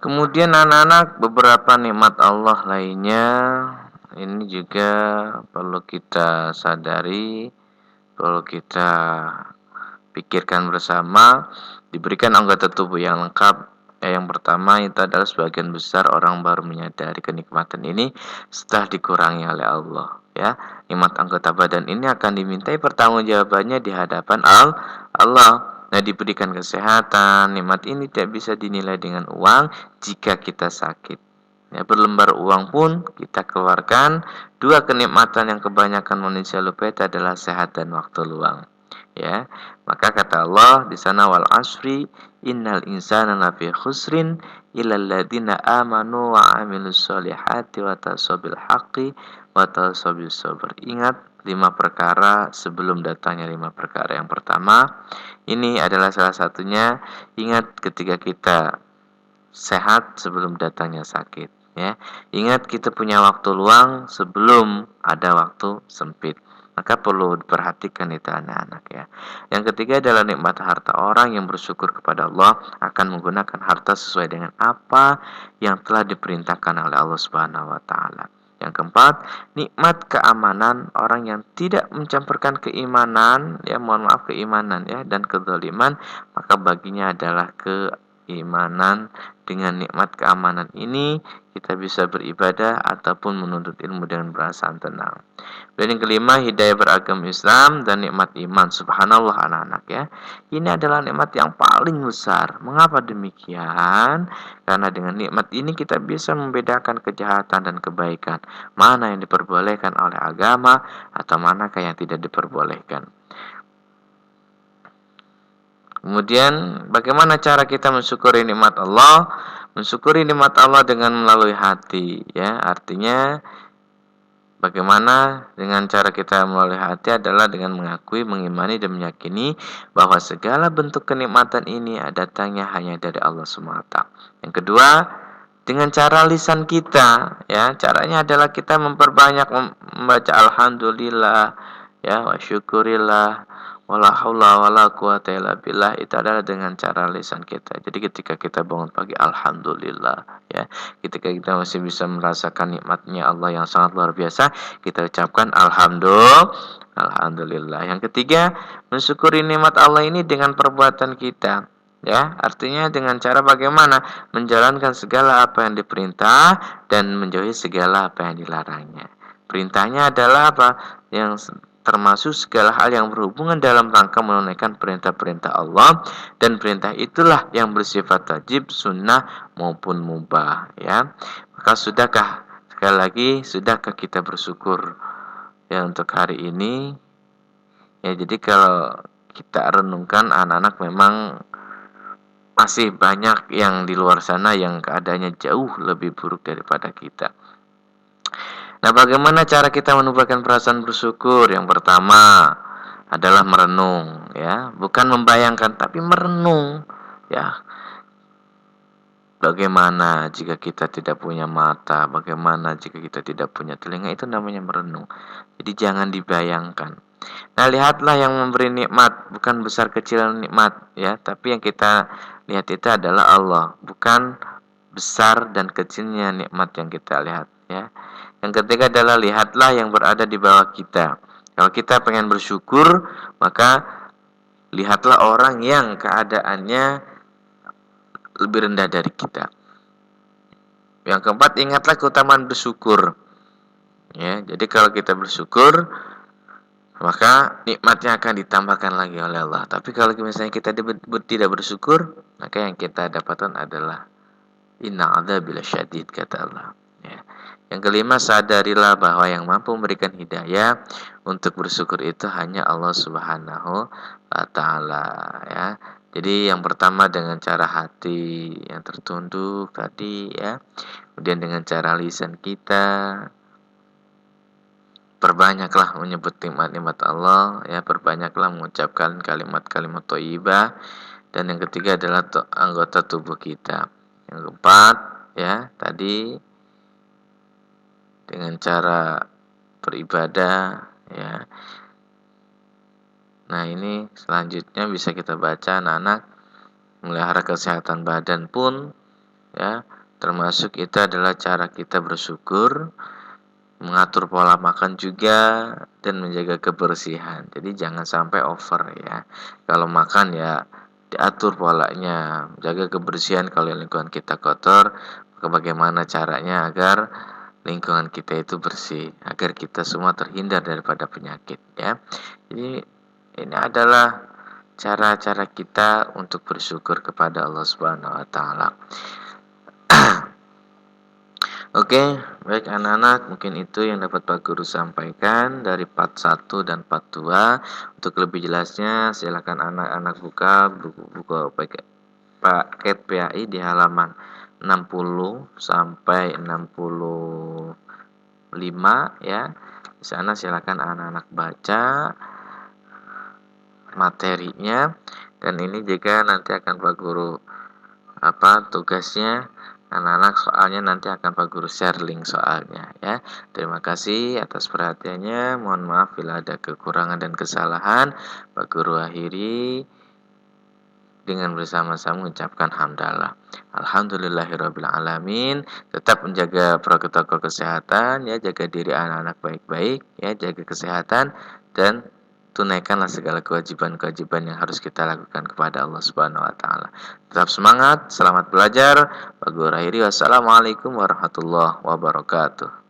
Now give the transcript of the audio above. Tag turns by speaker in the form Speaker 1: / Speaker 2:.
Speaker 1: Kemudian anak-anak, beberapa nikmat Allah lainnya ini juga perlu kita sadari, perlu kita pikirkan bersama. Diberikan anggota tubuh yang lengkap. Yang pertama itu adalah sebagian besar orang baru menyadari kenikmatan ini setelah dikurangi oleh Allah. Ya, nikmat anggota badan ini akan dimintai pertanggungjawabannya di hadapan Allah. Nah, diberikan kesehatan, nikmat ini tidak bisa dinilai dengan uang jika kita sakit. Ya, berlembar uang pun kita keluarkan. Dua kenikmatan yang kebanyakan manusia lupa itu adalah sehat dan waktu luang. Ya, maka kata Allah di sana wal asri innal insana lafi khusrin illal ladzina amanu wa amilus solihati wa tasabil haqqi wa tasabil sabr. Ingat 5 perkara sebelum datangnya 5 perkara. Yang pertama, ini adalah salah satunya, ingat ketika kita sehat sebelum datangnya sakit, ya. Ingat kita punya waktu luang sebelum ada waktu sempit. Maka perlu diperhatikan itu anak-anak, ya. Yang ketiga adalah nikmat harta. Orang yang bersyukur kepada Allah akan menggunakan harta sesuai dengan apa yang telah diperintahkan oleh Allah Subhanahu wa taala. Yang keempat, nikmat keamanan. Orang yang tidak mencampurkan keimanan, ya mohon maaf keimanan ya dan kezaliman, maka baginya adalah keimanan. Dengan nikmat keamanan ini kita bisa beribadah ataupun menuntut ilmu dengan perasaan tenang. Dan yang kelima, hidayah beragama Islam dan nikmat iman. Subhanallah anak-anak, ya. Ini adalah nikmat yang paling besar. Mengapa demikian? Karena dengan nikmat ini kita bisa membedakan kejahatan dan kebaikan. Mana yang diperbolehkan oleh agama atau manakah yang tidak diperbolehkan. Kemudian bagaimana cara kita mensyukuri nikmat Allah? Mensyukuri nikmat Allah dengan melalui hati, ya. Artinya bagaimana dengan cara kita melalui hati adalah dengan mengakui, mengimani dan meyakini bahwa segala bentuk kenikmatan ini datangnya hanya dari Allah semata. Yang kedua, dengan cara lisan kita, ya. Caranya adalah kita memperbanyak membaca alhamdulillah, ya, wa syukurillah, wala haula wala quwata illa billah. Itu adalah dengan cara lisan kita. Jadi ketika kita bangun pagi alhamdulillah, ya. Ketika kita masih bisa merasakan nikmatnya Allah yang sangat luar biasa, kita ucapkan alhamdulillah. Yang ketiga, mensyukuri nikmat Allah ini dengan perbuatan kita. Ya, artinya dengan cara bagaimana menjalankan segala apa yang diperintah dan menjauhi segala apa yang dilarangnya. Perintahnya adalah apa? Yang termasuk segala hal yang berhubungan dalam rangka menunaikan perintah-perintah Allah, dan perintah itulah yang bersifat wajib, sunnah maupun mubah, ya. Maka sudahkah, sekali lagi, sudahkah kita bersyukur ya untuk hari ini? Ya, jadi kalau kita renungkan anak-anak, memang masih banyak yang di luar sana yang keadaannya jauh lebih buruk daripada kita. Nah, bagaimana cara kita menumbuhkan perasaan bersyukur? Yang pertama adalah merenung, ya, bukan membayangkan tapi merenung, ya. Bagaimana jika kita tidak punya mata? Bagaimana jika kita tidak punya telinga? Itu namanya merenung. Jadi jangan dibayangkan. Nah, lihatlah yang memberi nikmat, bukan besar kecil nikmat, ya, tapi yang kita lihat itu adalah Allah, bukan besar dan kecilnya nikmat yang kita lihat, ya. Yang ketiga adalah lihatlah yang berada di bawah kita. Kalau kita pengen bersyukur, maka lihatlah orang yang keadaannya lebih rendah dari kita. Yang keempat, ingatlah keutamaan bersyukur. Ya, jadi kalau kita bersyukur, maka nikmatnya akan ditambahkan lagi oleh Allah. Tapi kalau misalnya kita tidak bersyukur, maka yang kita dapatkan adalah inna adzabil syadid, kata Allah. Ya. Yang kelima, sadarilah bahwa yang mampu memberikan hidayah untuk bersyukur itu hanya Allah Subhanahu wa taala, ya. Jadi yang pertama dengan cara hati yang tertunduk tadi, ya. Kemudian dengan cara lisan kita, perbanyaklah menyebut nikmat-nikmat Allah, ya, perbanyaklah mengucapkan kalimat-kalimat thayyibah. Dan yang ketiga adalah anggota tubuh kita. Yang keempat, ya, tadi dengan cara beribadah, ya. Nah, ini selanjutnya bisa kita baca anak-anak, melihara kesehatan badan pun ya. Termasuk itu adalah cara kita bersyukur, mengatur pola makan juga, dan menjaga kebersihan. Jadi jangan sampai over ya. Kalau makan ya diatur polanya, jaga kebersihan. Kalau lingkungan kita kotor, maka bagaimana caranya agar lingkungan kita itu bersih, agar kita semua terhindar daripada penyakit ya. Jadi ini adalah cara-cara kita untuk bersyukur kepada Allah Subhanahu wa taala. Oke, baik anak-anak, mungkin itu yang dapat Pak Guru sampaikan dari part 1 dan part 2. Untuk lebih jelasnya, silakan anak-anak buka buku paket PAI di halaman 60 sampai 65 ya. Di sana silakan anak-anak baca materinya, dan ini juga nanti akan Pak Guru tugasnya anak-anak, soalnya nanti akan Pak Guru share link soalnya ya. Terima kasih atas perhatiannya. Mohon maaf bila ada kekurangan dan kesalahan. Pak Guru akhiri dengan bersama-sama mengucapkan hamdalah. Alhamdulillahirabbil alamin. Tetap menjaga protokol kesehatan ya, jaga diri anak-anak baik-baik ya, jaga kesehatan dan tunaikanlah segala kewajiban-kewajiban yang harus kita lakukan kepada Allah Subhanahu wa taala. Tetap semangat, selamat belajar. Wassalamualaikum warahmatullahi wabarakatuh.